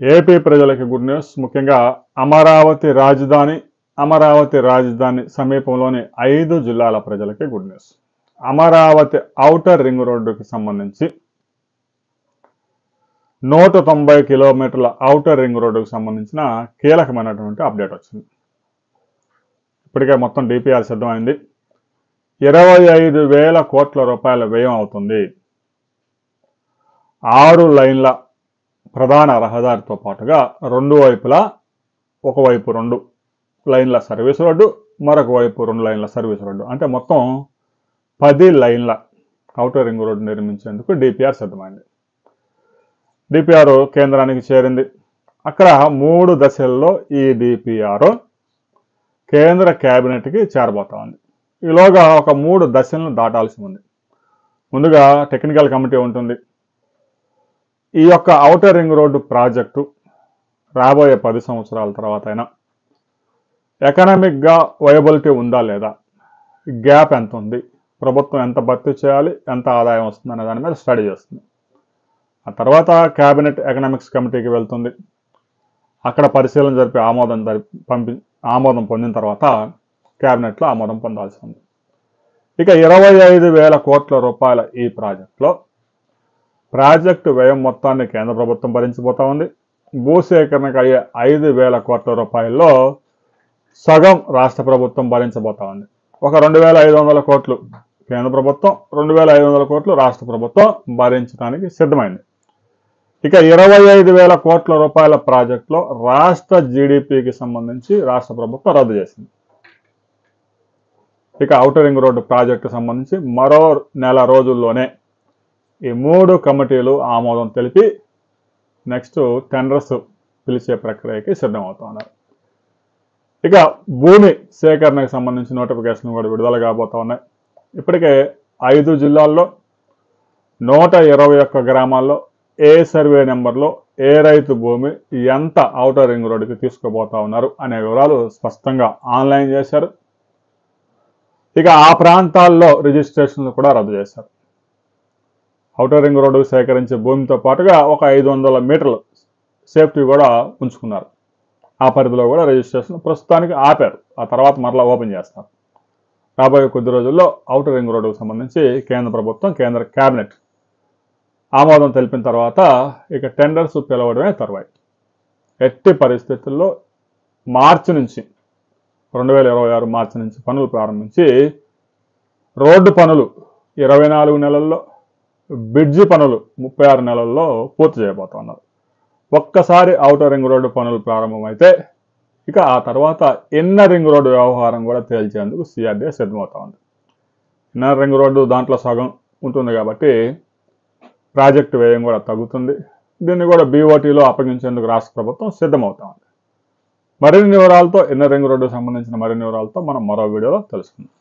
AP ప్రజలకి good news. ముఖ్యంగా అమరావతి రాజధాని సమీపంలోని 5 జిల్లాల ప్రజలకి good news. Amaravati outer ring రోడ్డుకి సంబంధించి 190 కిలోమీటర్ల ఔటర్ రింగ్ రోడ్డుకు సంబంధించిన కీలకమైనటువంటి అప్డేట్ వచ్చింది. ఇప్పటికే మొత్తం డిపిఆర్ సిద్ధమైంది. 25,000 కోట్ల రూపాయల వ్యయం అవుతుంది. 6 లైన్ల ప్రధాన రహదారితో పాటుగా రెండు వైపులా ఒకవైపు 2 లైన్ల సర్వీస్ రోడ్డు, మరొక వైపు 2 లైన్ల సర్వీస్ రోడ్డు, అంటే మొత్తం 10 లైన్ల ఔటర్ రింగ్ రోడ్డు నిర్మించేందుకు డిపిఆర్ సిద్ధమైంది. డిపిఆర్ కేంద్రానికి చేరింది. అక్కడ 3 దశల్లో ఈ డిపిఆర్ కేంద్ర కేబినెట్కి చేరబోతా ఉంది. ఈలోగా ఒక 3 దశలను దాటాల్సి ఉంది. ముందుగా టెక్నికల్ కమిటీ ఉంటుంది. ఈ యొక్క ఔటర్ రింగ్ రోడ్డు ప్రాజెక్టు రాబోయే 10 సంవత్సరాల తర్వాత అయినా ఎకనామిక్గా వయబిలిటీ ఉందా లేదా, గ్యాప్ ఎంత ఉంది, ప్రభుత్వం ఎంత భర్తీ చేయాలి, ఎంత ఆదాయం వస్తుంది అనే దాని మీద స్టడీ చేస్తుంది. ఆ తర్వాత క్యాబినెట్ ఎకనామిక్స్ కమిటీకి వెళ్తుంది. అక్కడ పరిశీలన జరిపి ఆమోదం పొందిన తర్వాత క్యాబినెట్లో ఆమోదం పొందాల్సి ఉంది. ఇక 25,000 కోట్ల రూపాయల ఈ ప్రాజెక్టు వ్యయం మొత్తాన్ని కేంద్ర ప్రభుత్వం భరించబోతా ఉంది. భూసేకరణకు అయ్యే 5,000 కోట్ల రూపాయల్లో సగం రాష్ట్ర ప్రభుత్వం భరించబోతా ఉంది. ఒక 2,500 కోట్లు కేంద్ర ప్రభుత్వం, 2,500 కోట్లు రాష్ట్ర ప్రభుత్వం భరించడానికి సిద్ధమైంది. ఇక 25,000 కోట్ల రూపాయల ప్రాజెక్టులో రాష్ట్ర జీడిపికి సంబంధించి రాష్ట్ర ప్రభుత్వం రద్దు చేసింది. ఇక ఔటర్ రింగ్ రోడ్డు ప్రాజెక్టు సంబంధించి మరో నెల రోజుల్లోనే ఈ 3 కమిటీలు ఆమోదం తెలిపి నెక్స్ట్ టెండర్స్ పిలిచే ప్రక్రియకి సిద్ధమవుతున్నారు. ఇక భూమి సేకరణకు సంబంధించి నోటిఫికేషన్ కూడా విడుదల కాబోతా ఉన్నాయి. ఇప్పటికే 5 జిల్లాల్లో 121 గ్రామాల్లో ఏ సర్వే నెంబర్లో ఏ రైతు భూమి ఎంత ఔటర్ రింగ్ రోడ్డుకి తీసుకుపోతా ఉన్నారు అనే వివరాలు స్పష్టంగా ఆన్లైన్ చేశారు. ఇక ఆ ప్రాంతాల్లో రిజిస్ట్రేషన్లు కూడా రద్దు చేశారు. ఔటర్ రింగ్ రోడ్డుకు సేకరించే భూమితో పాటుగా ఒక 500 మీటర్లు సేఫ్టీ కూడా ఉంచుకున్నారు. ఆ పరిధిలో కూడా రిజిస్ట్రేషన్ ప్రస్తుతానికి ఆపారు. ఆ తర్వాత మరలా ఓపెన్ చేస్తారు. రాబోయే కొద్ది రోజుల్లో ఔటర్ రింగ్ రోడ్డుకు సంబంధించి కేంద్ర ప్రభుత్వం, కేంద్ర కేబినెట్ ఆమోదం తెలిపిన తర్వాత ఇక టెండర్స్ పిలవడమే తర్వాయి. ఎట్టి పరిస్థితుల్లో మార్చి నుంచి 2026 మార్చి నుంచి పనులు ప్రారంభించి రోడ్డు పనులు 24 నెలల్లో, బ్రిడ్జి పనులు 36 నెలల్లో పూర్తి చేయబోతున్నారు. ఒక్కసారి ఔటర్ రింగ్ రోడ్డు పనులు ప్రారంభమైతే ఇక ఆ తర్వాత ఇన్నర్ రింగ్ రోడ్డు వ్యవహారం కూడా తేల్చేందుకు సిఆర్డీఏ సిద్ధమవుతా ఉంది. ఇన్నర్ రింగ్ రోడ్డు దాంట్లో సగం ఉంటుంది కాబట్టి ప్రాజెక్టు వ్యయం కూడా తగ్గుతుంది. దీన్ని కూడా బీఓటీలో అప్పగించేందుకు రాష్ట్ర ప్రభుత్వం సిద్ధమవుతా ఉంది. మరిన్ని వివరాలతో ఇన్నర్ రింగ్ రోడ్డుకు సంబంధించిన మరిన్ని వివరాలతో మనం మరో వీడియోలో తెలుసుకుందాం.